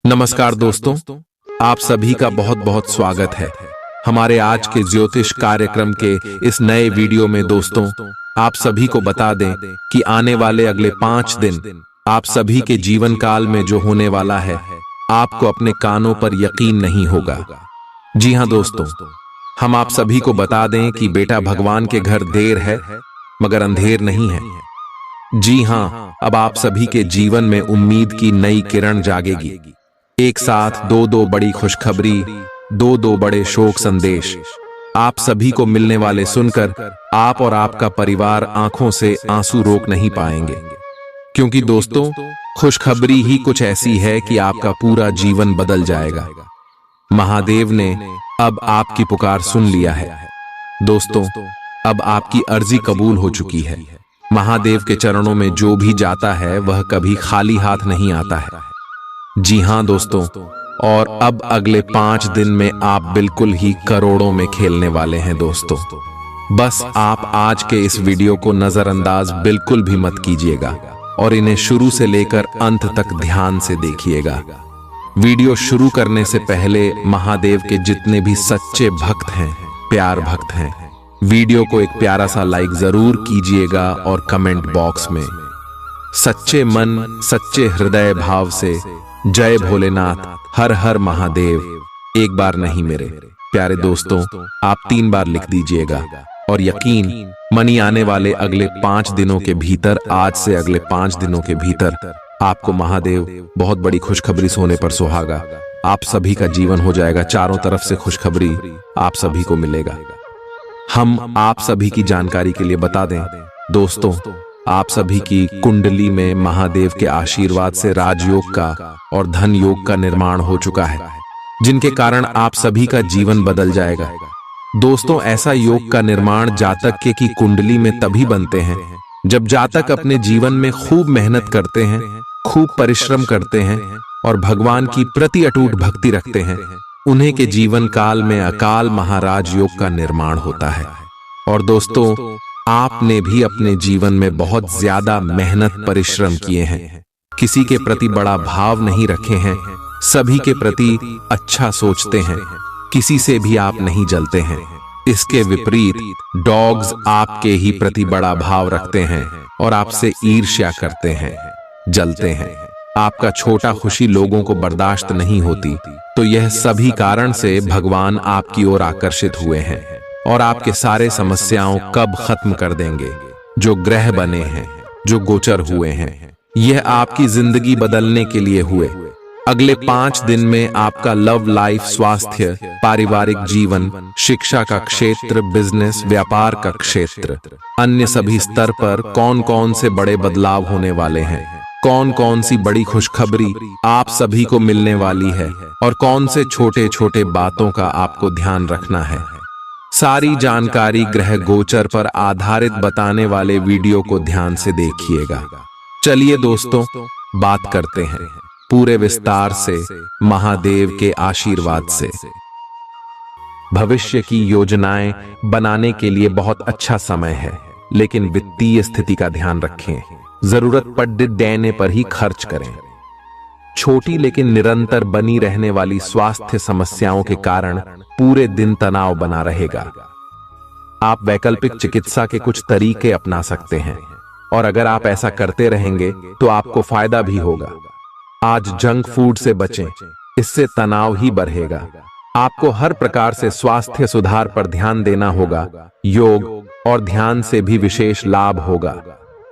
नमस्कार दोस्तों, आप सभी का बहुत बहुत स्वागत है हमारे आज के ज्योतिष कार्यक्रम के इस नए वीडियो में। दोस्तों, आप सभी को बता दें कि आने वाले अगले 5 दिन आप सभी के जीवन काल में जो होने वाला है, आपको अपने कानों पर यकीन नहीं होगा। जी हां दोस्तों, हम आप सभी को बता दें कि बेटा भगवान के घर देर है मगर अंधेर नहीं है। जी हां, अब आप सभी के जीवन में उम्मीद की नई किरण जागेगी। एक साथ दो बड़ी खुशखबरी, दो बड़े शोक संदेश आप सभी को मिलने वाले सुनकर आप और आपका परिवार आंखों से आंसू रोक नहीं पाएंगे। क्योंकि दोस्तों, खुशखबरी ही कुछ ऐसी है कि आपका पूरा जीवन बदल जाएगा। महादेव ने अब आपकी पुकार सुन लिया है। दोस्तों, अब आपकी अर्जी कबूल हो चुकी है। महादेव के चरणों में जो भी जाता है वह कभी खाली हाथ नहीं आता है। जी हां दोस्तों, और अब अगले 5 दिन में आप बिल्कुल ही करोड़ों में खेलने वाले हैं। दोस्तों, बस आप आज के इस वीडियो को नजरअंदाज बिल्कुल भी मत कीजिएगा और इन्हें शुरू से लेकर अंत तक ध्यान से देखिएगा। वीडियो शुरू करने से पहले महादेव के जितने भी सच्चे भक्त हैं, प्यार भक्त हैं, वीडियो को एक प्यारा सा लाइक जरूर कीजिएगा और कमेंट बॉक्स में सच्चे मन सच्चे हृदय भाव से जय भोलेनाथ, हर हर महादेव एक बार नहीं मेरे प्यारे दोस्तों, आप 3 बार लिख दीजिएगा। और यकीन मनी आने वाले अगले 5 दिनों के भीतर, आज से अगले 5 दिनों के भीतर आपको महादेव बहुत बड़ी खुशखबरी सोने पर सुहागा। आप सभी का जीवन हो जाएगा, चारों तरफ से खुशखबरी आप सभी को मिलेगा। हम आप सभी की जानकारी के लिए बता दें दोस्तों, आप सभी की कुंडली में महादेव के आशीर्वाद से राजयोग का और धन योग का निर्माण हो चुका है, जिनके कारण आप सभी का जीवन बदल जाएगा। दोस्तों, ऐसा योग का निर्माण जातक के की कुंडली में तभी बनते हैं जब जातक अपने जीवन में खूब मेहनत करते हैं, खूब परिश्रम करते हैं और भगवान की प्रति अटूट भक्ति रखते हैं। उन्हीं के जीवन काल में अकाल महाराज योग का निर्माण होता है। और दोस्तों, आपने भी अपने जीवन में बहुत ज्यादा मेहनत परिश्रम किए हैं, किसी के प्रति बड़ा भाव नहीं रखे हैं, सभी के प्रति अच्छा सोचते हैं, किसी से भी आप नहीं जलते हैं। इसके विपरीत डॉग्स आपके ही प्रति बड़ा भाव रखते हैं और आपसे ईर्ष्या करते हैं, जलते हैं। आपका छोटा खुशी लोगों को बर्दाश्त नहीं होती। तो यह सभी कारण से भगवान आपकी ओर आकर्षित हुए हैं और आपके सारे समस्याओं कब खत्म कर देंगे। जो ग्रह बने हैं, जो गोचर हुए हैं, यह आपकी जिंदगी बदलने के लिए हुए। अगले 5 दिन में आपका लव लाइफ, स्वास्थ्य, पारिवारिक जीवन, शिक्षा का क्षेत्र, बिजनेस, व्यापार का क्षेत्र, अन्य सभी स्तर पर कौन कौन से बड़े बदलाव होने वाले हैं, कौन कौन सी बड़ी खुशखबरी आप सभी को मिलने वाली है और कौन से छोटे छोटे बातों का आपको ध्यान रखना है। सारी जानकारी ग्रह गोचर पर आधारित बताने वाले वीडियो को ध्यान से देखिएगा। चलिए दोस्तों, बात करते हैं पूरे विस्तार से महादेव के आशीर्वाद से। भविष्य की योजनाएं बनाने के लिए बहुत अच्छा समय है, लेकिन वित्तीय स्थिति का ध्यान रखें। जरूरत पड़ने पर ही खर्च करें। छोटी लेकिन निरंतर बनी रहने वाली स्वास्थ्य समस्याओं के कारण पूरे दिन तनाव बना रहेगा। आप वैकल्पिक चिकित्सा के कुछ तरीके अपना सकते हैं और अगर आप ऐसा करते रहेंगे तो आपको फायदा भी होगा। आज जंक फूड से बचें, इससे तनाव ही बढ़ेगा। आपको हर प्रकार से स्वास्थ्य सुधार पर ध्यान देना होगा। योग और ध्यान से भी विशेष लाभ होगा।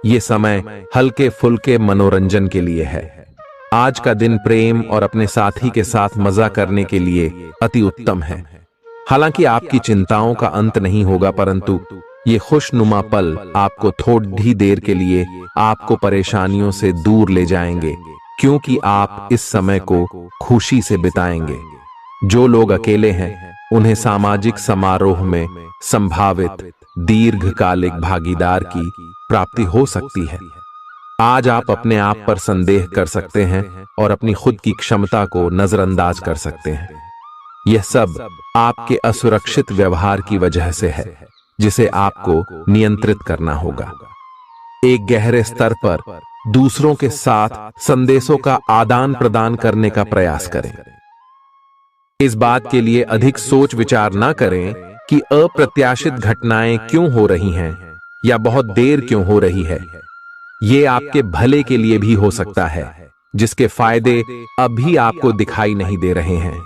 ये समय हल्के फुल्के मनोरंजन के लिए है। आज का दिन प्रेम और अपने साथी के साथ मजा करने के लिए अति उत्तम है। हालांकि आपकी चिंताओं का अंत नहीं होगा, परंतु ये खुशनुमा पल आपको थोड़ी देर के लिए आपको परेशानियों से दूर ले जाएंगे, क्योंकि आप इस समय को खुशी से बिताएंगे। जो लोग अकेले हैं, उन्हें सामाजिक समारोह में संभावित दीर्घकालिक भागीदार की प्राप्ति हो सकती है। आज आप अपने आप पर संदेह कर सकते हैं और अपनी खुद की क्षमता को नजरअंदाज कर सकते हैं। यह सब आपके असुरक्षित व्यवहार की वजह से है, जिसे आपको नियंत्रित करना होगा। एक गहरे स्तर पर दूसरों के साथ संदेशों का आदान प्रदान करने का प्रयास करें। इस बात के लिए अधिक सोच विचार ना करें कि अप्रत्याशित घटनाएं क्यों हो रही हैं या बहुत देर क्यों हो रही है। ये आपके भले के लिए भी हो सकता है, जिसके फायदे अभी आपको दिखाई नहीं दे रहे हैं।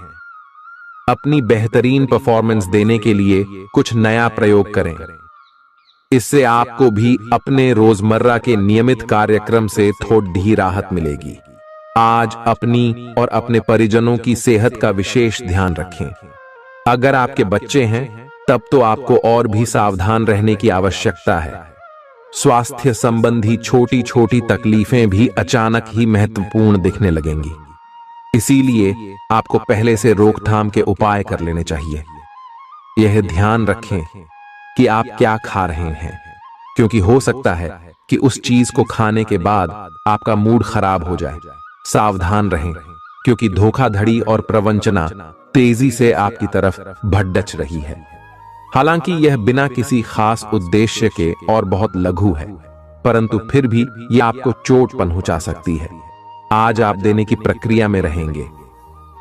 अपनी बेहतरीन परफॉर्मेंस देने के लिए कुछ नया प्रयोग करें। इससे आपको भी अपने रोजमर्रा के नियमित कार्यक्रम से थोड़ी राहत मिलेगी। आज अपनी और अपने परिजनों की सेहत का विशेष ध्यान रखें। अगर आपके बच्चे हैं तब तो आपको और भी सावधान रहने की आवश्यकता है। स्वास्थ्य संबंधी छोटी छोटी तकलीफें भी अचानक ही महत्वपूर्ण दिखने लगेंगी, इसीलिए आपको पहले से रोकथाम के उपाय कर लेने चाहिए। यह ध्यान रखें कि आप क्या खा रहे हैं, क्योंकि हो सकता है कि उस चीज को खाने के बाद आपका मूड खराब हो जाए। सावधान रहें, क्योंकि धोखाधड़ी और प्रवंचना तेजी से आपकी तरफ भड़क रही है। हालांकि यह बिना किसी खास उद्देश्य के और बहुत लघु है, परंतु फिर भी यह आपको चोट पहुंचा सकती है। आज आप देने की प्रक्रिया में रहेंगे।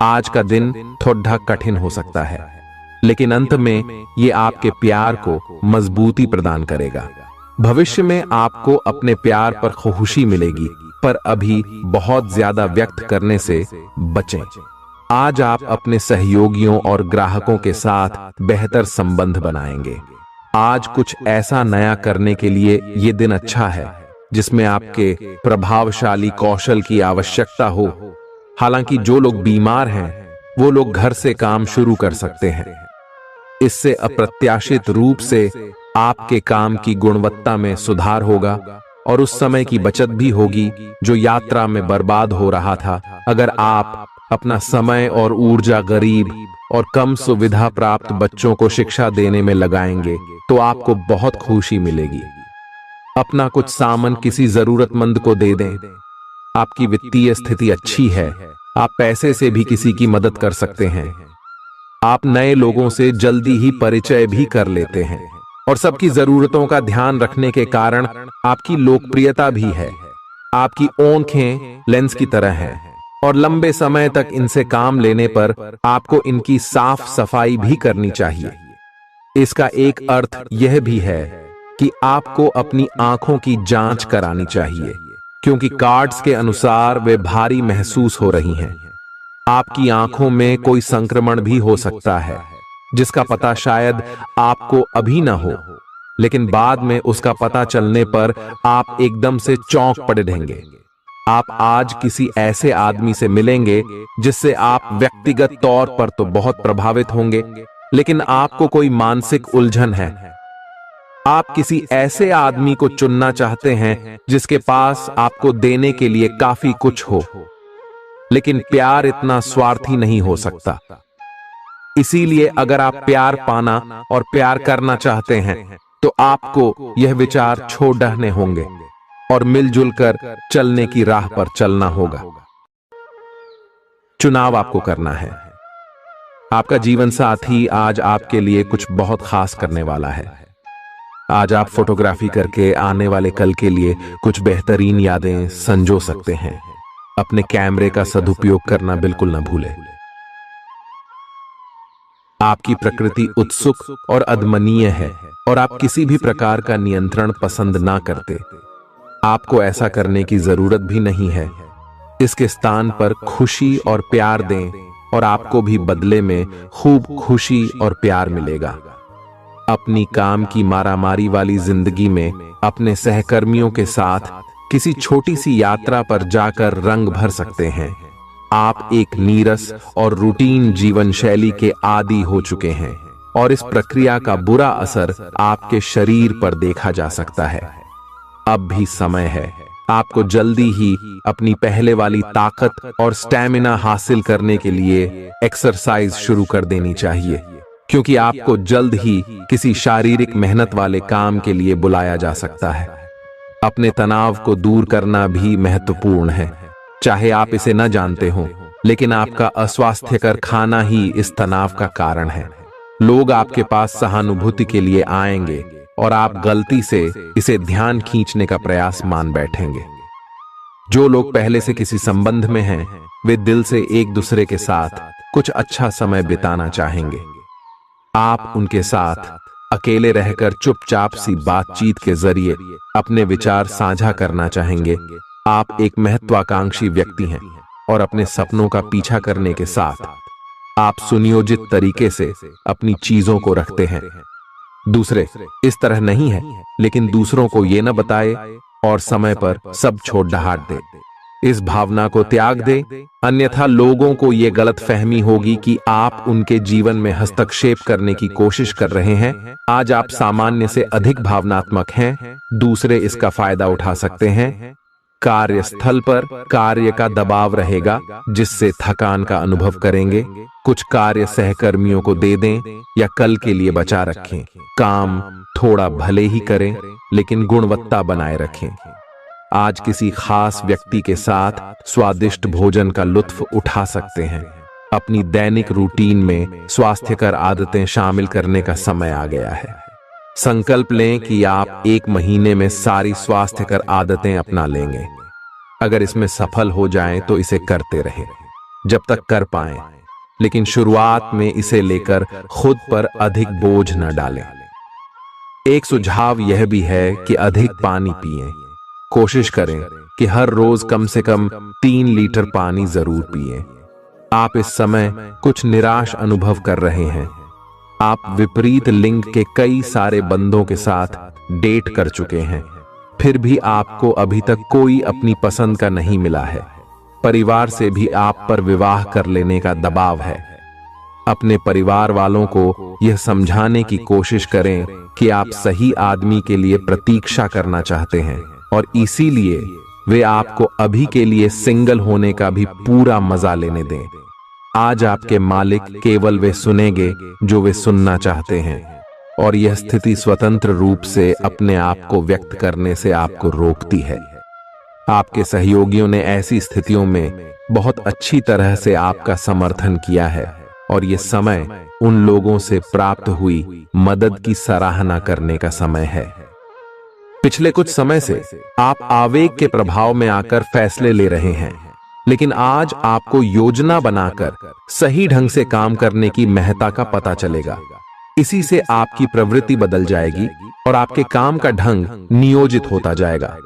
आज का दिन थोड़ा कठिन हो सकता है, लेकिन अंत में यह आपके प्यार को मजबूती प्रदान करेगा। भविष्य में आपको अपने प्यार पर खुशी मिलेगी, पर अभी बहुत ज्यादा व्यक्त करने से बचें। आज आप अपने सहयोगियों और ग्राहकों के साथ बेहतर संबंध बनाएंगे। आज कुछ ऐसा नया करने के लिए यह दिन अच्छा है जिसमें आपके प्रभावशाली कौशल की आवश्यकता हो। हालांकि जो लोग बीमार हैं वो लोग घर से काम शुरू कर सकते हैं। इससे अप्रत्याशित रूप से आपके काम की गुणवत्ता में सुधार होगा और उस समय की बचत भी होगी जो यात्रा में बर्बाद हो रहा था। अगर आप अपना समय और ऊर्जा गरीब और कम सुविधा प्राप्त बच्चों को शिक्षा देने में लगाएंगे तो आपको बहुत खुशी मिलेगी। अपना कुछ सामान किसी जरूरतमंद को दे दें। आपकी वित्तीय स्थिति अच्छी है, आप पैसे से भी किसी की मदद कर सकते हैं। आप नए लोगों से जल्दी ही परिचय भी कर लेते हैं और सबकी जरूरतों का ध्यान रखने के कारण आपकी लोकप्रियता भी है। आपकी आंखें लेंस की तरह हैं और लंबे समय तक इनसे काम लेने पर आपको इनकी साफ सफाई भी करनी चाहिए। इसका एक अर्थ यह भी है कि आपको अपनी आंखों की जांच करानी चाहिए, क्योंकि कार्ड्स के अनुसार वे भारी महसूस हो रही हैं। आपकी आंखों में कोई संक्रमण भी हो सकता है, जिसका पता शायद आपको अभी ना हो, लेकिन बाद में उसका पता चलने पर आप एकदम से चौंक पड़े रहेंगे। आप आज किसी ऐसे आदमी से मिलेंगे जिससे आप व्यक्तिगत तौर पर तो बहुत प्रभावित होंगे, लेकिन आपको कोई मानसिक उलझन है। आप किसी ऐसे आदमी को चुनना चाहते हैं जिसके पास आपको देने के लिए काफी कुछ हो, लेकिन प्यार इतना स्वार्थी नहीं हो सकता। इसीलिए अगर आप प्यार पाना और प्यार करना चाहते हैं तो आपको यह विचार छोड़ देने होंगे और मिलजुल कर चलने की राह पर चलना होगा। चुनाव आपको करना है। आपका जीवन साथी आज आपके लिए कुछ बहुत खास करने वाला है। आज आप फोटोग्राफी करके आने वाले कल के लिए कुछ बेहतरीन यादें संजो सकते हैं। अपने कैमरे का सदुपयोग करना बिल्कुल न भूलें। आपकी प्रकृति उत्सुक और अदमनीय है और आप किसी भी प्रकार का नियंत्रण पसंद ना करते। आपको ऐसा करने की जरूरत भी नहीं है। इसके स्थान पर खुशी और प्यार दें और आपको भी बदले में खूब खुशी और प्यार मिलेगा। अपनी काम की मारामारी वाली जिंदगी में अपने सहकर्मियों के साथ किसी छोटी सी यात्रा पर जाकर रंग भर सकते हैं। आप एक नीरस और रूटीन जीवन शैली के आदी हो चुके हैं और इस प्रक्रिया का बुरा असर आपके शरीर पर देखा जा सकता है। अब भी समय है। आपको जल्दी ही अपनी पहले वाली ताकत और स्टैमिना हासिल करने के लिए एक्सरसाइज शुरू कर देनी चाहिए, क्योंकि आपको जल्द ही किसी शारीरिक मेहनत वाले काम के लिए बुलाया जा सकता है। अपने तनाव को दूर करना भी महत्वपूर्ण है, चाहे आप इसे न जानते हो, लेकिन आपका अस्वास्थ्यकर खाना ही इस तनाव का कारण है। लोग आपके पास सहानुभूति के लिए आएंगे और आप गलती से इसे ध्यान खींचने का प्रयास मान बैठेंगे। जो लोग पहले से किसी संबंध में हैं, वे दिल से एक दूसरे के साथ कुछ अच्छा समय बिताना चाहेंगे। आप उनके साथ अकेले रहकर चुपचाप सी बातचीत के जरिए अपने विचार साझा करना चाहेंगे। आप एक महत्वाकांक्षी व्यक्ति हैं और अपने सपनों का पीछा करने के साथ आप सुनियोजित तरीके से अपनी चीजों को रखते हैं। दूसरे इस तरह नहीं है, लेकिन दूसरों को ये न बताए और समय पर सब छोड़ ढाट दे। इस भावना को त्याग दे, अन्यथा लोगों को ये गलत फहमी होगी कि आप उनके जीवन में हस्तक्षेप करने की कोशिश कर रहे हैं। आज आप सामान्य से अधिक भावनात्मक हैं, दूसरे इसका फायदा उठा सकते हैं। कार्यस्थल पर कार्य का दबाव रहेगा, जिससे थकान का अनुभव करेंगे। कुछ कार्य सहकर्मियों को दे दें या कल के लिए बचा रखें। काम थोड़ा भले ही करें, लेकिन गुणवत्ता बनाए रखें। आज किसी खास व्यक्ति के साथ स्वादिष्ट भोजन का लुत्फ उठा सकते हैं। अपनी दैनिक रूटीन में स्वास्थ्यकर आदतें शामिल करने का समय आ गया है। संकल्प लें कि आप 1 महीने में सारी स्वास्थ्यकर आदतें अपना लेंगे। अगर इसमें सफल हो जाएं तो इसे करते रहें जब तक कर पाएं, लेकिन शुरुआत में इसे लेकर खुद पर अधिक बोझ न डालें। एक सुझाव यह भी है कि अधिक पानी पिएं। कोशिश करें कि हर रोज कम से कम 3 लीटर पानी जरूर पिएं। आप इस समय कुछ निराश अनुभव कर रहे हैं। आप विपरीत लिंग के कई सारे बंदों के साथ डेट कर चुके हैं, फिर भी आपको अभी तक कोई अपनी पसंद का नहीं मिला है। परिवार से भी आप पर विवाह कर लेने का दबाव है। अपने परिवार वालों को यह समझाने की कोशिश करें कि आप सही आदमी के लिए प्रतीक्षा करना चाहते हैं और इसीलिए वे आपको अभी के लिए सिंगल होने का भी पूरा मजा लेने दें। आज आपके मालिक केवल वे सुनेंगे जो वे सुनना चाहते हैं, और यह स्थिति स्वतंत्र रूप से अपने आप को व्यक्त करने से आपको रोकती है। आपके सहयोगियों ने ऐसी स्थितियों में बहुत अच्छी तरह से आपका समर्थन किया है, और यह समय उन लोगों से प्राप्त हुई मदद की सराहना करने का समय है। पिछले कुछ समय से आप आवेग के प्रभाव में आकर फैसले ले रहे हैं, लेकिन आज आपको योजना बनाकर सही ढंग से काम करने की महत्ता का पता चलेगा। इसी से आपकी प्रवृत्ति बदल जाएगी और आपके काम का ढंग नियोजित होता जाएगा।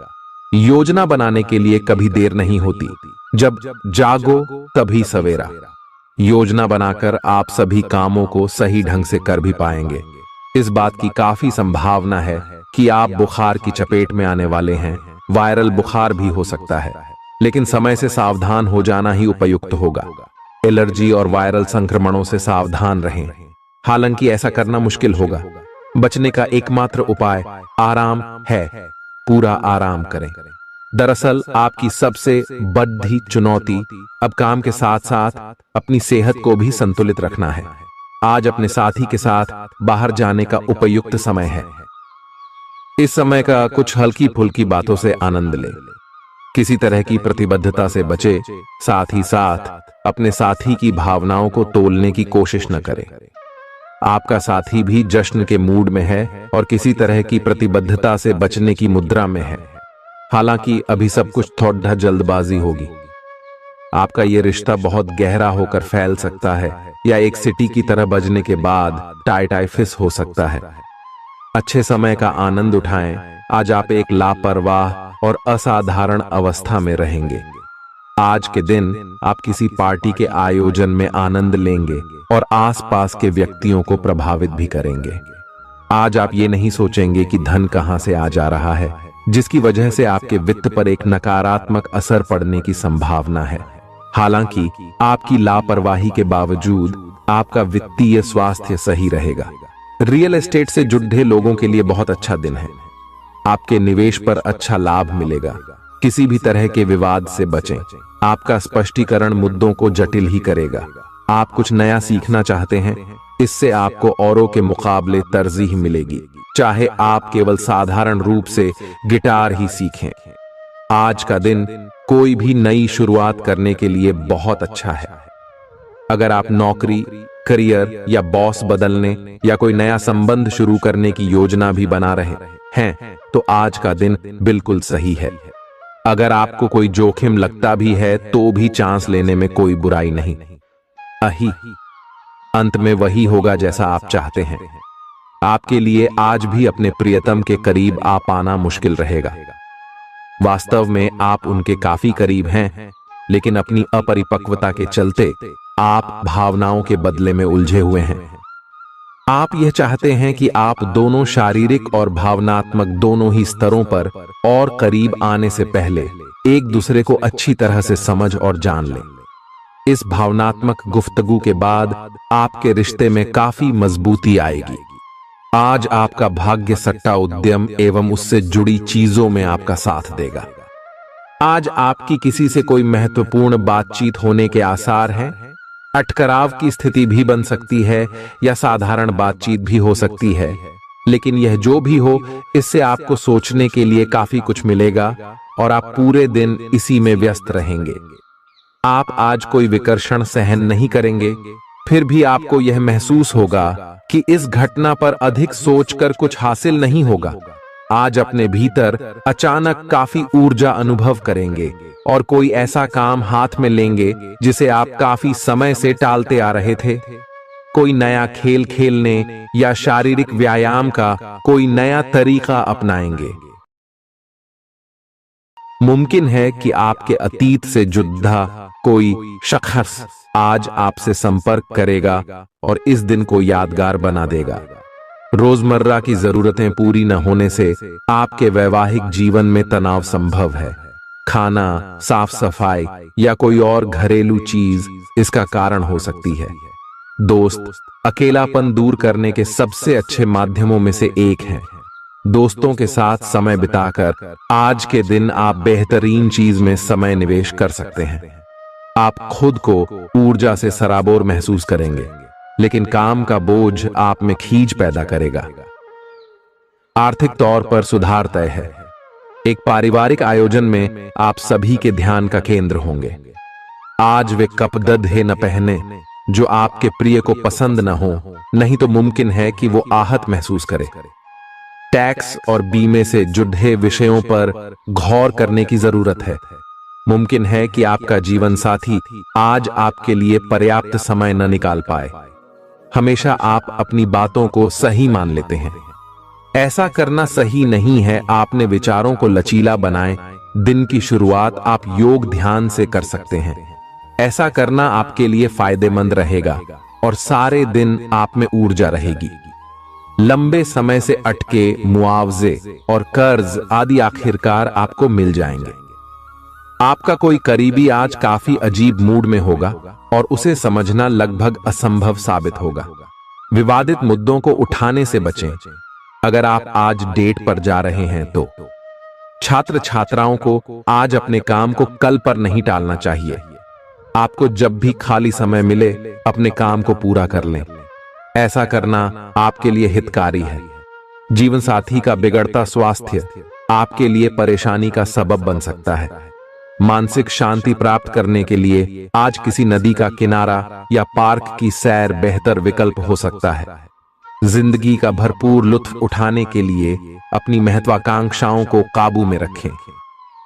योजना बनाने के लिए कभी देर नहीं होती, जब जागो तभी सवेरा। योजना बनाकर आप सभी कामों को सही ढंग से कर भी पाएंगे। इस बात की काफी संभावना है कि आप बुखार की चपेट में आने वाले हैं। वायरल बुखार भी हो सकता है, लेकिन समय से सावधान हो जाना ही उपयुक्त होगा। एलर्जी और वायरल संक्रमणों से सावधान रहें। हालांकि ऐसा करना मुश्किल होगा। बचने का एकमात्र उपाय आराम है। पूरा आराम करें। दरअसल आपकी सबसे बड़ी चुनौती अब काम के साथ साथ अपनी सेहत को भी संतुलित रखना है। आज अपने साथी के साथ बाहर जाने का उपयुक्त समय है। इस समय का कुछ हल्की फुल्की बातों से आनंद लें। किसी तरह की प्रतिबद्धता से बचे, साथ ही साथ अपने साथी की भावनाओं को तोलने की कोशिश न करें। आपका साथी भी जश्न के मूड में है और किसी तरह की प्रतिबद्धता से बचने की मुद्रा में है। हालांकि अभी सब कुछ थोड़ा जल्दबाजी होगी। आपका यह रिश्ता बहुत गहरा होकर फैल सकता है या एक सिटी की तरह बजने के बाद टाई फिस हो सकता है। अच्छे समय का आनंद उठाएं। आज आप एक लापरवाह और असाधारण अवस्था में रहेंगे। आज के दिन आप किसी पार्टी के आयोजन में आनंद लेंगे और आसपास के व्यक्तियों को प्रभावित भी करेंगे। आज आप ये नहीं सोचेंगे कि धन कहां से आ जा रहा है, जिसकी वजह से आपके वित्त पर एक नकारात्मक असर पड़ने की संभावना है। हालांकि आपकी लापरवाही के बावजूद आपका वित्तीय स्वास्थ्य सही रहेगा। रियल एस्टेट से जुड़े लोगों के लिए बहुत अच्छा दिन है। आपके निवेश पर अच्छा लाभ मिलेगा। किसी भी तरह के विवाद से बचें। आपका स्पष्टीकरण मुद्दों को जटिल ही करेगा। आप कुछ नया सीखना चाहते हैं, इससे आपको औरों के मुकाबले तरजीह मिलेगी, चाहे आप केवल साधारण रूप से गिटार ही सीखें। आज का दिन कोई भी नई शुरुआत करने के लिए बहुत अच्छा है। अगर आप नौकरी, करियर या बॉस बदलने या कोई नया संबंध शुरू करने की योजना भी बना रहे हैं, तो आज का दिन बिल्कुल सही है। अगर आपको कोई जोखिम लगता भी है तो भी चांस लेने में कोई बुराई नहीं। अही अंत में वही होगा जैसा आप चाहते हैं। आपके लिए आज भी अपने प्रियतम के करीब आ पाना मुश्किल रहेगा। वास्तव में आप उनके काफी करीब हैं, लेकिन अपनी अपरिपक्वता के चलते आप भावनाओं के बदले में उलझे हुए हैं। आप यह चाहते हैं कि आप दोनों शारीरिक और भावनात्मक दोनों ही स्तरों पर और करीब आने से पहले एक दूसरे को अच्छी तरह से समझ और जान लें। इस भावनात्मक गुफ्तगू के बाद आपके रिश्ते में काफी मजबूती आएगी। आज आपका भाग्य सट्टा उद्यम एवं उससे जुड़ी चीजों में आपका साथ देगा। आज आपकी किसी से कोई महत्वपूर्ण बातचीत होने के आसार हैं। अटकराव की स्थिति भी बन सकती है या साधारण बातचीत भी हो सकती है, लेकिन यह जो भी हो, इससे आपको सोचने के लिए काफी कुछ मिलेगा और आप पूरे दिन इसी में व्यस्त रहेंगे। आप आज कोई विकर्षण सहन नहीं करेंगे, फिर भी आपको यह महसूस होगा कि इस घटना पर अधिक सोचकर कुछ हासिल नहीं होगा। आज अपने भीतर अचानक काफी ऊर्जा अनुभव करेंगे और कोई ऐसा काम हाथ में लेंगे जिसे आप काफी समय से टालते आ रहे थे। कोई नया खेल खेलने या शारीरिक व्यायाम का कोई नया तरीका अपनाएंगे। मुमकिन है कि आपके अतीत से जुड़ा कोई शख्स आज आपसे संपर्क करेगा और इस दिन को यादगार बना देगा। रोजमर्रा की जरूरतें पूरी न होने से आपके वैवाहिक जीवन में तनाव संभव है। खाना, साफ सफाई या कोई और घरेलू चीज इसका कारण हो सकती है। दोस्त अकेलापन दूर करने के सबसे अच्छे माध्यमों में से एक है। दोस्तों के साथ समय बिताकर आज के दिन आप बेहतरीन चीज में समय निवेश कर सकते हैं। आप खुद को ऊर्जा से सराबोर महसूस करेंगे, लेकिन काम का बोझ आप में खींच पैदा करेगा। आर्थिक तौर पर सुधार तय है। एक पारिवारिक आयोजन में आप सभी के ध्यान का केंद्र होंगे। आज वे कपड़े न पहने जो आपके प्रिय को पसंद न हो, नहीं तो मुमकिन है कि वो आहत महसूस करे। टैक्स और बीमे से जुड़े विषयों पर गौर करने की जरूरत है। मुमकिन है कि आपका जीवन साथी आज आपके लिए पर्याप्त समय न निकाल पाए। हमेशा आप अपनी बातों को सही मान लेते हैं। ऐसा करना सही नहीं है। आपने विचारों को लचीला बनाएं। दिन की शुरुआत आप योग ध्यान से कर सकते हैं। ऐसा करना आपके लिए फायदेमंद रहेगा और सारे दिन आप में ऊर्जा रहेगी। लंबे समय से अटके मुआवजे और कर्ज आदि आखिरकार आपको मिल जाएंगे। आपका कोई करीबी आज काफी अजीब मूड में होगा और उसे समझना लगभग असंभव साबित होगा। विवादित मुद्दों को उठाने से बचें। अगर आप आज डेट पर जा रहे हैं तो छात्र छात्राओं को आज अपने काम को कल पर नहीं टालना चाहिए। आपको जब भी खाली समय मिले अपने काम को पूरा कर लें। ऐसा करना आपके लिए हितकारी है। जीवन साथी का बिगड़ता स्वास्थ्य आपके लिए परेशानी का सबब बन सकता है। मानसिक शांति प्राप्त करने के लिए आज किसी नदी का किनारा या पार्क की सैर बेहतर विकल्प हो सकता है। जिंदगी का भरपूर लुत्फ उठाने के लिए अपनी महत्वाकांक्षाओं को काबू में रखें।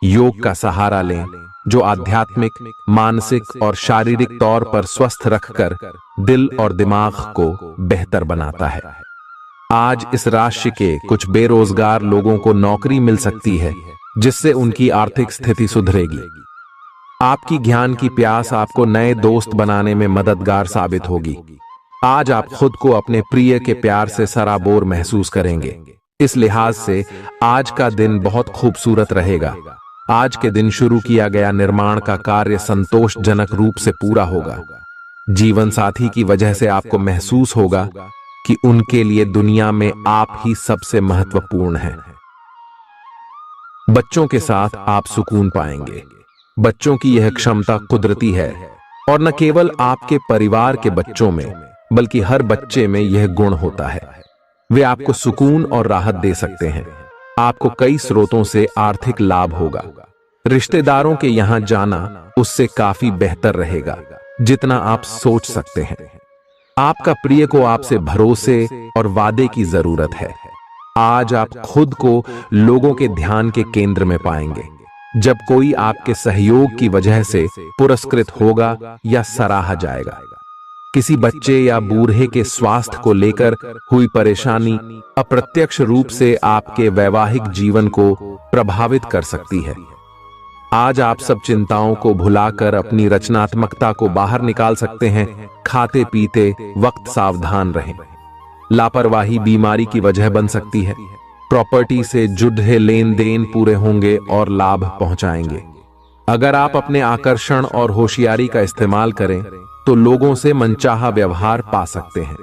योग का सहारा लें, जो आध्यात्मिक, मानसिक और शारीरिक तौर पर स्वस्थ रखकर दिल और दिमाग को बेहतर बनाता है। आज इस राशि के कुछ बेरोजगार लोगों को नौकरी मिल सकती है, जिससे उनकी आर्थिक स्थिति सुधरेगी। आपकी ज्ञान की प्यास आपको नए दोस्त बनाने में मददगार साबित होगी। आज आप खुद को अपने प्रिय के प्यार से सराबोर महसूस करेंगे। इस लिहाज से आज का दिन बहुत खूबसूरत रहेगा। आज के दिन शुरू किया गया निर्माण का कार्य संतोषजनक रूप से पूरा होगा। जीवन साथी की वजह से आपको महसूस होगा कि उनके लिए दुनिया में आप ही सबसे महत्वपूर्ण हैं। बच्चों के साथ आप सुकून पाएंगे। बच्चों की यह क्षमता कुदरती है और न केवल आपके परिवार के बच्चों में बल्कि हर बच्चे में यह गुण होता है। वे आपको सुकून और राहत दे सकते हैं। आपको कई स्रोतों से आर्थिक लाभ होगा। रिश्तेदारों के यहां जाना उससे काफी बेहतर रहेगा जितना आप सोच सकते हैं। आपका प्रिय को आपसे भरोसे और वादे की जरूरत है। आज आप खुद को लोगों के ध्यान के केंद्र में पाएंगे। जब कोई आपके सहयोग की वजह से पुरस्कृत होगा या सराहा जाएगा। किसी बच्चे या बूढ़े के स्वास्थ्य को लेकर हुई परेशानी अप्रत्यक्ष रूप से आपके वैवाहिक जीवन को प्रभावित कर सकती है। आज आप सब चिंताओं को भुलाकर अपनी रचनात्मकता को बाहर निकाल सकते हैं। खाते पीते वक्त सावधान रहें। लापरवाही बीमारी की वजह बन सकती है। प्रॉपर्टी से जुड़े लेन देन पूरे होंगे और लाभ पहुंचाएंगे। अगर आप अपने आकर्षण और होशियारी का इस्तेमाल करें तो लोगों से मनचाहा व्यवहार पा सकते हैं।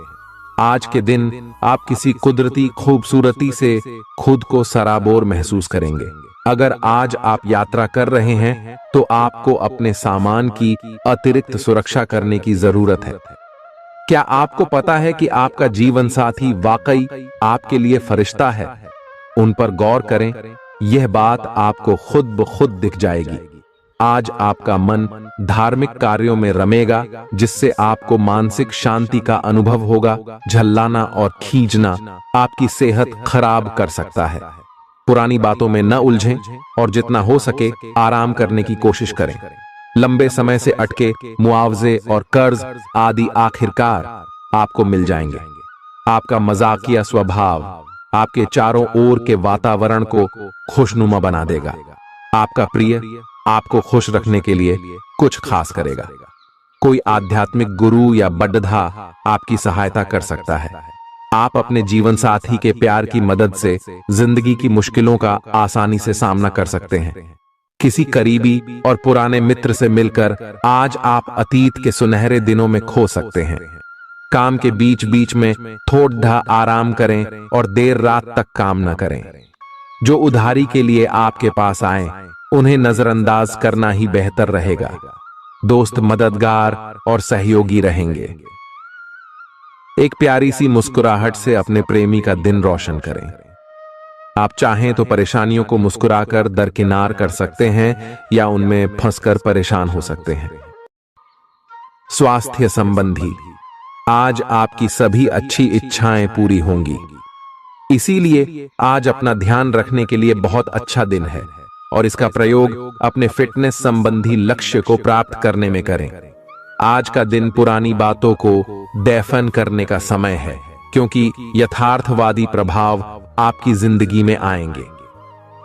आज के दिन आप किसी कुदरती खूबसूरती से खुद को सराबोर महसूस करेंगे। अगर आज आप यात्रा कर रहे हैं तो आपको अपने सामान की अतिरिक्त सुरक्षा करने की जरूरत है। क्या आपको पता है कि आपका जीवन साथी वाकई आपके लिए फरिश्ता है? उन पर गौर करें, यह बात आपको खुद ब खुद दिख जाएगी। आज आपका मन धार्मिक कार्यों में रमेगा, जिससे आपको मानसिक शांति का अनुभव होगा। झल्लाना और खींचना आपकी सेहत खराब कर सकता है। पुरानी बातों में न उलझें और जितना हो सके आराम करने की कोशिश करें। लंबे समय से अटके मुआवजे और कर्ज आदि आखिरकार आपको मिल जाएंगे। आपका मजाकिया स्वभाव आपके चारों ओर के वातावरण को खुशनुमा बना देगा। आपका प्रिय आपको खुश रखने के लिए कुछ खास करेगा। कोई आध्यात्मिक गुरु या बड्ढा आपकी सहायता कर सकता है। आप अपने जीवन साथी के प्यार की मदद से जिंदगी की मुश्किलों का आसानी से सामना कर सकते हैं। किसी करीबी और पुराने मित्र से मिलकर आज आप अतीत के सुनहरे दिनों में खो सकते हैं। काम के बीच बीच में थोड़ा आराम करें और देर रात तक काम न करें। जो उधारी के लिए आपके पास आए उन्हें नजरअंदाज करना ही बेहतर रहेगा। दोस्त मददगार और सहयोगी रहेंगे। एक प्यारी सी मुस्कुराहट से अपने प्रेमी का दिन रोशन करें। आप चाहें तो परेशानियों को मुस्कुराकर दरकिनार कर सकते हैं या उनमें फंसकर परेशान हो सकते हैं। स्वास्थ्य संबंधी आज आपकी सभी अच्छी इच्छाएं पूरी होंगी, इसीलिए आज अपना ध्यान रखने के लिए बहुत अच्छा दिन है और इसका प्रयोग अपने फिटनेस संबंधी लक्ष्य को प्राप्त करने में करें। आज का दिन पुरानी बातों को दफन करने का समय है, क्योंकि यथार्थवादी प्रभाव आपकी जिंदगी में आएंगे।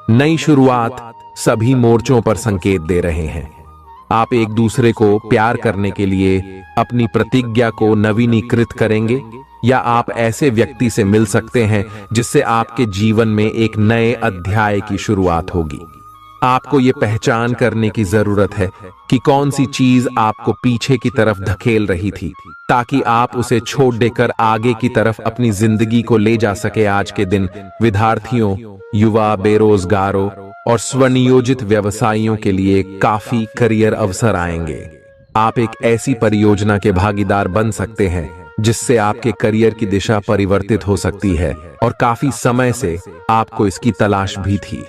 नई शुरुआत सभी मोर्चों पर संकेत दे रहे हैं। आप एक दूसरे को प्यार करने के लिए अपनी प्रतिज्ञा को नवीनीकृत करेंगे या आप ऐसे व्यक्ति से मिल सकते हैं जिससे आपके जीवन में एक नए अध्याय की शुरुआत होगी। आपको ये पहचान करने की जरूरत है कि कौन सी चीज आपको पीछे की तरफ धकेल रही थी, ताकि आप उसे छोड़ देकर आगे की तरफ अपनी जिंदगी को ले जा सके। आज के दिन विद्यार्थियों, युवा, बेरोजगारों और स्वनियोजित व्यवसायियों के लिए काफी करियर अवसर आएंगे। आप एक ऐसी परियोजना के भागीदार बन सकते हैं जिससे आपके करियर की दिशा परिवर्तित हो सकती है और काफी समय से आपको इसकी तलाश भी थी।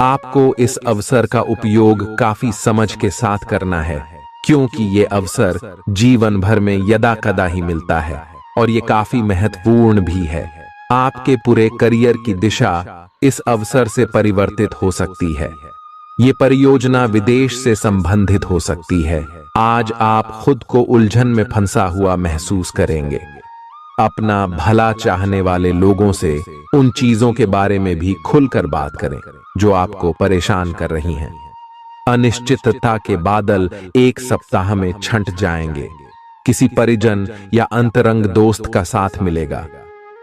आपको इस अवसर का उपयोग काफी समझ के साथ करना है, क्योंकि ये अवसर जीवन भर में यदा कदा ही मिलता है और ये काफी महत्वपूर्ण भी है। आपके पूरे करियर की दिशा इस अवसर से परिवर्तित हो सकती है। ये परियोजना विदेश से संबंधित हो सकती है। आज आप खुद को उलझन में फंसा हुआ महसूस करेंगे। अपना भला चाहने वाले लोगों से उन चीजों के बारे में भी खुलकर बात करें जो आपको परेशान कर रही हैं। अनिश्चितता के बादल एक सप्ताह में छंट जाएंगे। किसी परिजन या अंतरंग दोस्त का साथ मिलेगा।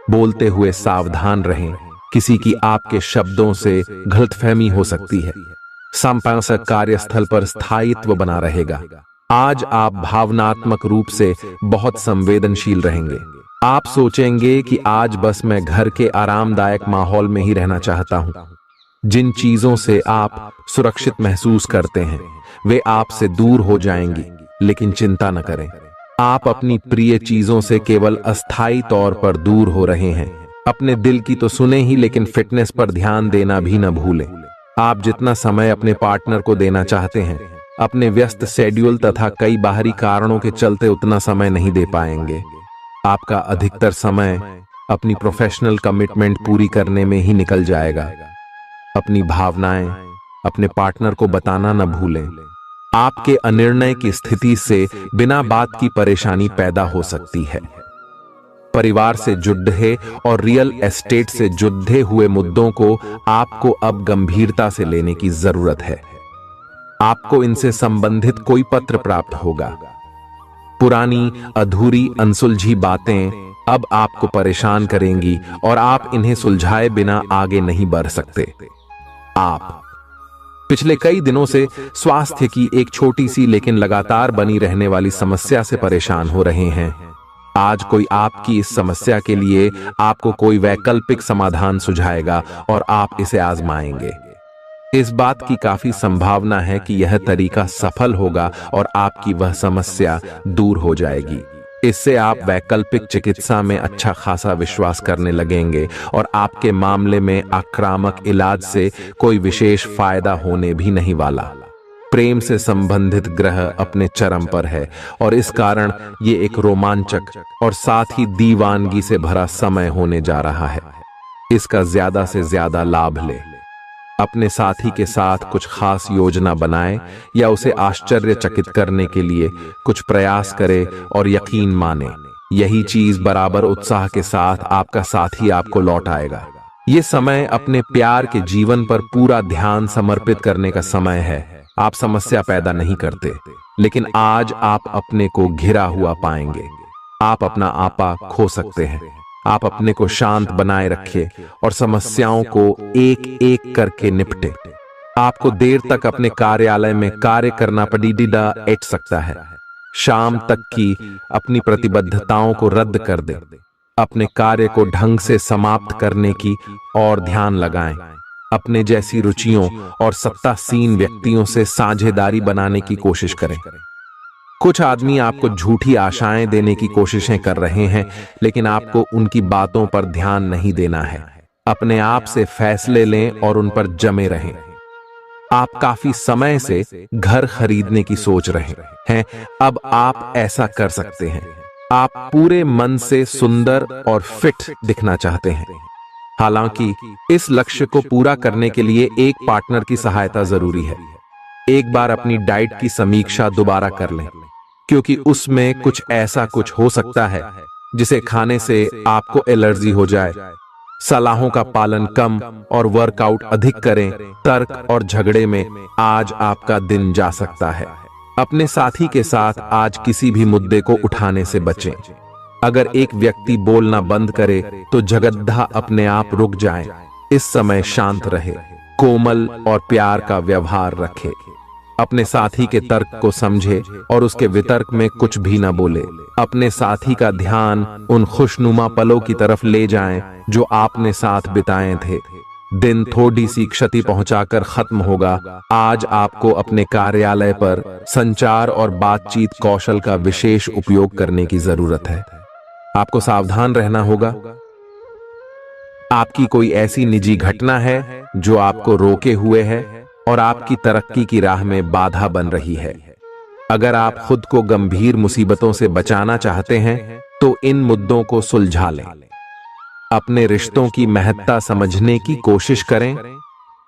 बोलते हुए सावधान रहें, किसी की आपके शब्दों से गलतफहमी हो सकती है। संपादक कार्यस्थल पर स्थायित्व बना रहेगा। आज आप भावनात्मक रूप से बहुत संवेदनशील रहेंगे। आप सोचेंगे कि आज बस मैं घर के आरामदायक माहौल में ही रहना चाहता हूं। जिन चीजों से आप सुरक्षित महसूस करते हैं वे आपसे दूर हो जाएंगी, लेकिन चिंता न करें, आप अपनी प्रिय चीजों से केवल अस्थायी तौर पर दूर हो रहे हैं। अपने दिल की तो सुने ही, लेकिन फिटनेस पर ध्यान देना भी न भूलें। आप जितना समय अपने पार्टनर को देना चाहते हैं, अपने व्यस्त शेड्यूल तथा कई बाहरी कारणों के चलते उतना समय नहीं दे पाएंगे। आपका अधिकतर समय अपनी प्रोफेशनल कमिटमेंट पूरी करने में ही निकल जाएगा। अपनी भावनाएं अपने पार्टनर को बताना न भूलें। आपके अनिर्णय की स्थिति से बिना बात की परेशानी पैदा हो सकती है। परिवार से जुड़े और रियल एस्टेट से जुड़े हुए मुद्दों को आपको अब गंभीरता से लेने की जरूरत है। आपको इनसे संबंधित कोई पत्र प्राप्त होगा। पुरानी अधूरी अनसुलझी बातें अब आपको परेशान करेंगी और आप इन्हें सुलझाए बिना आगे नहीं बढ़ सकते। आप पिछले कई दिनों से स्वास्थ्य की एक छोटी सी लेकिन लगातार बनी रहने वाली समस्या से परेशान हो रहे हैं। आज कोई आपकी इस समस्या के लिए आपको कोई वैकल्पिक समाधान सुझाएगा और आप इसे आजमाएंगे। इस बात की काफी संभावना है कि यह तरीका सफल होगा और आपकी वह समस्या दूर हो जाएगी। इससे आप वैकल्पिक चिकित्सा में अच्छा खासा विश्वास करने लगेंगे और आपके मामले में आक्रामक इलाज से कोई विशेष फायदा होने भी नहीं वाला। प्रेम से संबंधित ग्रह अपने चरम पर है और इस कारण ये एक रोमांचक और साथ ही दीवानगी से भरा समय होने जा रहा है। इसका ज्यादा से ज्यादा लाभ ले। अपने साथी के साथ कुछ खास योजना बनाएं या उसे आश्चर्यचकित करने के लिए कुछ प्रयास करें और यकीन माने यही चीज बराबर उत्साह के साथ आपका साथी आपको लौट आएगा। ये समय अपने प्यार के जीवन पर पूरा ध्यान समर्पित करने का समय है। आप समस्या पैदा नहीं करते, लेकिन आज आप अपने को घिरा हुआ पाएंगे। आप अपना आपा खो सकते हैं। आप अपने को शांत बनाए रखिए और समस्याओं को एक एक करके निपटे। आपको देर तक अपने कार्यालय में कार्य करना पड़ सकता है। शाम तक की अपनी प्रतिबद्धताओं को रद्द कर दे। अपने कार्य को ढंग से समाप्त करने की और ध्यान लगाएं। अपने जैसी रुचियों और सत्तासीन व्यक्तियों से साझेदारी बनाने की कोशिश करें। कुछ आदमी आपको झूठी आशाएं देने की कोशिशें कर रहे हैं, लेकिन आपको उनकी बातों पर ध्यान नहीं देना है। अपने आप से फैसले लें और उन पर जमे रहें। आप काफी समय से घर खरीदने की सोच रहे हैं, अब आप ऐसा कर सकते हैं। आप पूरे मन से सुंदर और फिट दिखना चाहते हैं। हालांकि इस लक्ष्य को पूरा करने के लिए एक पार्टनर की सहायता जरूरी है। एक बार अपनी डाइट की समीक्षा दोबारा कर लें, क्योंकि उसमें कुछ ऐसा कुछ हो सकता है जिसे खाने से आपको एलर्जी हो जाए। सलाहों का पालन कम और वर्कआउट अधिक करें। तर्क और झगड़े में आज आपका दिन जा सकता है। अपने साथी के साथ आज किसी भी मुद्दे को उठाने से बचें। अगर एक व्यक्ति बोलना बंद करे तो जगद्धा अपने आप रुक जाए। इस समय शांत रहे, कोमल और प्यार का व्यवहार रखे। अपने साथी के तर्क को समझे और उसके वितर्क में कुछ भी न बोले। अपने साथी का ध्यान उन खुशनुमा पलों की तरफ ले जाएं जो आपने साथ बिताए थे। दिन थोड़ी सी क्षति पहुंचाकर खत्म होगा। आज आपको अपने कार्यालय पर संचार और बातचीत कौशल का विशेष उपयोग करने की जरूरत है। आपको सावधान रहना होगा। आपकी कोई ऐसी निजी घटना है जो आपको रोके हुए है और आपकी तरक्की की राह में बाधा बन रही है। अगर आप खुद को गंभीर मुसीबतों से बचाना चाहते हैं तो इन मुद्दों को सुलझा लें। अपने रिश्तों की महत्ता समझने की कोशिश करें।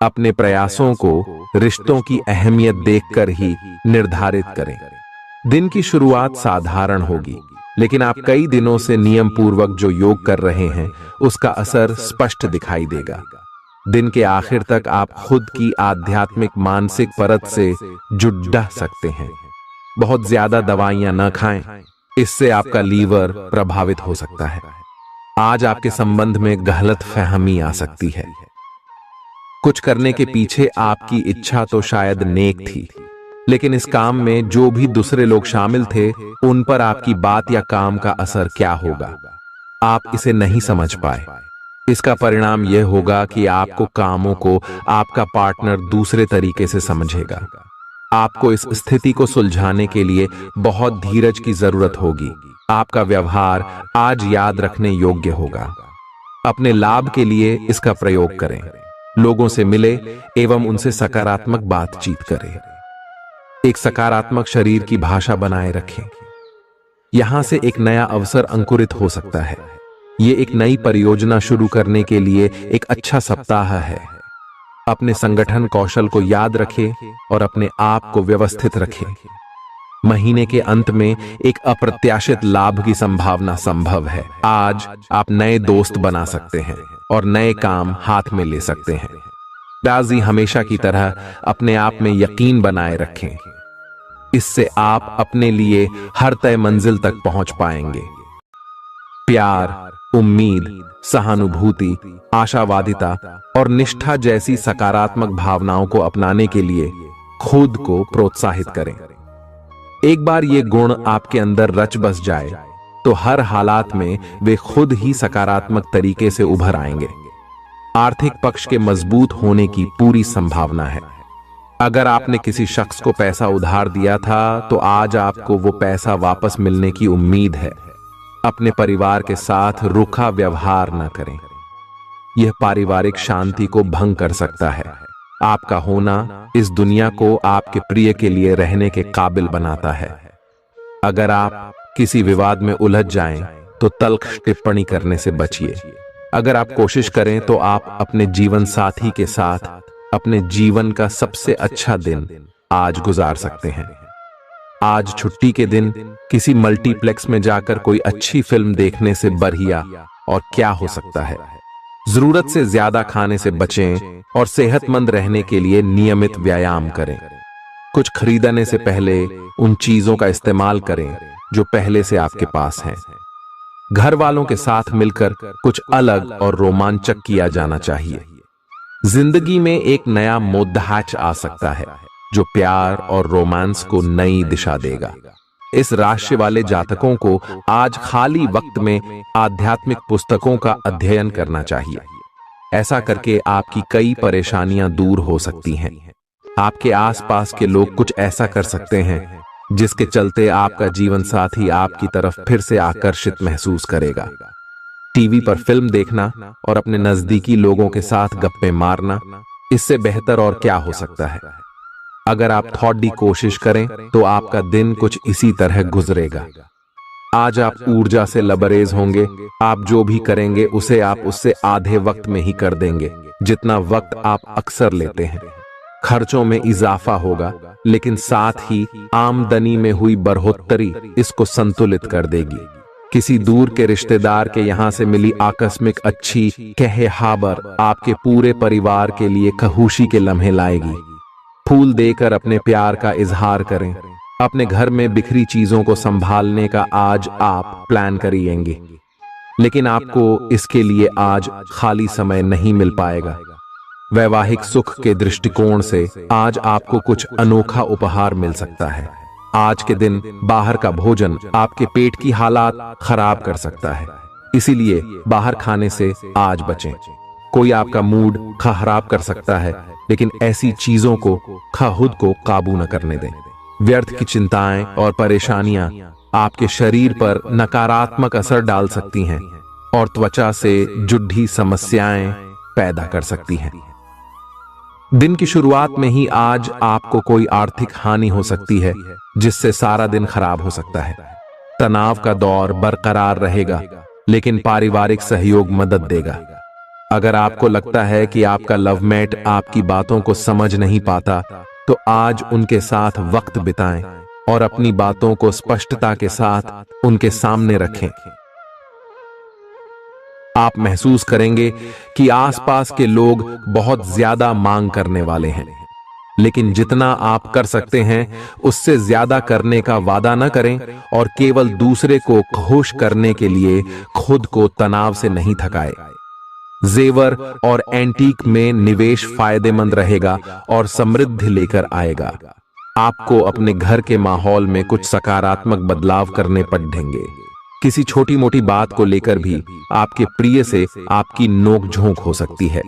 अपने प्रयासों को रिश्तों की अहमियत देखकर ही निर्धारित करें। दिन की शुरुआत साधारण होगी, लेकिन आप कई दिनों से नियम पूर्वक जो योग कर रहे हैं उसका असर स्पष्ट दिखाई देगा। दिन के आखिर तक आप खुद की आध्यात्मिक मानसिक परत से जुड़ सकते हैं। बहुत ज्यादा दवाइयां न खाएं, इससे आपका लीवर प्रभावित हो सकता है। आज आपके संबंध में गलतफहमी आ सकती है। कुछ करने के पीछे आपकी इच्छा तो शायद नेक थी, लेकिन इस काम में जो भी दूसरे लोग शामिल थे उन पर आपकी बात या काम का असर क्या होगा, आप इसे नहीं समझ पाए। इसका परिणाम यह होगा कि आपको कामों को आपका पार्टनर दूसरे तरीके से समझेगा। आपको इस स्थिति को सुलझाने के लिए बहुत धीरज की जरूरत होगी। आपका व्यवहार आज याद रखने योग्य होगा। अपने लाभ के लिए इसका प्रयोग करें। लोगों से मिले एवं उनसे सकारात्मक बातचीत करें। एक सकारात्मक शरीर की भाषा बनाए रखें। यहां से एक नया अवसर अंकुरित हो सकता है। ये एक नई परियोजना शुरू करने के लिए एक अच्छा सप्ताह है। अपने संगठन कौशल को याद रखें और अपने आप को व्यवस्थित रखें। महीने के अंत में एक अप्रत्याशित लाभ की संभावना संभव है। आज आप नए दोस्त बना सकते हैं और नए काम हाथ में ले सकते हैं। राजी हमेशा की तरह अपने आप में यकीन बनाए रखें। इससे आप अपने लिए हर तय मंजिल तक पहुंच पाएंगे। प्यार, उम्मीद, सहानुभूति, आशावादिता और निष्ठा जैसी सकारात्मक भावनाओं को अपनाने के लिए खुद को प्रोत्साहित करें। एक बार ये गुण आपके अंदर रच बस जाए तो हर हालात में वे खुद ही सकारात्मक तरीके से उभर आएंगे। आर्थिक पक्ष के मजबूत होने की पूरी संभावना है। अगर आपने किसी शख्स को पैसा उधार दिया था तो आज आपको वो पैसा वापस मिलने की उम्मीद है। अपने परिवार के साथ रूखा व्यवहार न करें, यह पारिवारिक शांति को भंग कर सकता है। आपका होना इस दुनिया को आपके प्रिय के लिए रहने के काबिल बनाता है। अगर आप किसी विवाद में उलझ जाएं तो तल्ख टिप्पणी करने से बचिए। अगर आप कोशिश करें तो आप अपने जीवन साथी के साथ अपने जीवन का सबसे अच्छा दिन आज गुजार सकते हैं। आज छुट्टी के दिन किसी मल्टीप्लेक्स में जाकर कोई अच्छी फिल्म देखने से बढ़िया और क्या हो सकता है। जरूरत से ज्यादा खाने से बचें और सेहतमंद रहने के लिए नियमित व्यायाम करें। कुछ खरीदने से पहले उन चीजों का इस्तेमाल करें जो पहले से आपके पास हैं। घर वालों के साथ मिलकर कुछ अलग और रोमांचक किया जाना चाहिए। जिंदगी में एक नया मोद्दाच आ सकता है जो प्यार और रोमांस को नई दिशा देगा। इस राशि वाले जातकों को आज खाली वक्त में आध्यात्मिक पुस्तकों का अध्ययन करना चाहिए। ऐसा करके आपकी कई परेशानियां दूर हो सकती हैं। आपके आसपास के लोग कुछ ऐसा कर सकते हैं जिसके चलते आपका जीवन साथी आपकी तरफ फिर से आकर्षित महसूस करेगा। टीवी पर फिल्म देखना और अपने नजदीकी लोगों के साथ गप्पे मारना, इससे बेहतर और क्या हो सकता है। अगर आप थोड़ी कोशिश करें तो आपका दिन कुछ इसी तरह गुजरेगा। आज आप ऊर्जा से लबरेज होंगे। आप जो भी करेंगे उसे आप उससे आधे वक्त में ही कर देंगे जितना वक्त आप अक्सर लेते हैं। खर्चों में इजाफा होगा, लेकिन साथ ही आमदनी में हुई बढ़ोतरी इसको संतुलित कर देगी। किसी दूर के रिश्तेदार के यहां से मिली आकस्मिक अच्छी खबर आपके पूरे परिवार के लिए खुशी के लम्हे लाएगी। फूल देकर अपने प्यार का इजहार करें। अपने घर में बिखरी चीजों को संभालने का आज आप प्लान करिएंगे, लेकिन आपको इसके लिए आज खाली समय नहीं मिल पाएगा। वैवाहिक सुख के दृष्टिकोण से आज आपको कुछ अनोखा उपहार मिल सकता है। आज के दिन बाहर का भोजन आपके पेट की हालात खराब कर सकता है, इसीलिए बाहर खाने से आज बचें। कोई आपका मूड खराब कर सकता है, लेकिन ऐसी चीजों को खुद को काबू न करने दें। व्यर्थ की चिंताएं और परेशानियां आपके शरीर पर नकारात्मक असर डाल सकती हैं और त्वचा से जुड़ी समस्याएं पैदा कर सकती हैं। दिन की शुरुआत में ही आज आपको कोई आर्थिक हानि हो सकती है, जिससे सारा दिन खराब हो सकता है। तनाव का दौर बरकरार रहेगा, लेकिन पारिवारिक सहयोग मदद देगा। अगर आपको लगता है कि आपका लवमेट आपकी बातों को समझ नहीं पाता, तो आज उनके साथ वक्त बिताएं और अपनी बातों को स्पष्टता के साथ उनके सामने रखें। आप महसूस करेंगे कि आसपास के लोग बहुत ज्यादा मांग करने वाले हैं, लेकिन जितना आप कर सकते हैं उससे ज्यादा करने का वादा न करें और केवल दूसरे को खुश करने के लिए खुद को तनाव से नहीं थकाएं। जेवर और एंटीक में निवेश फायदेमंद रहेगा और समृद्धि लेकर आएगा। आपको अपने घर के माहौल में कुछ सकारात्मक बदलाव करने पड़ेंगे। किसी छोटी मोटी बात को लेकर भी आपके प्रिय से आपकी नोक झोंक हो सकती है।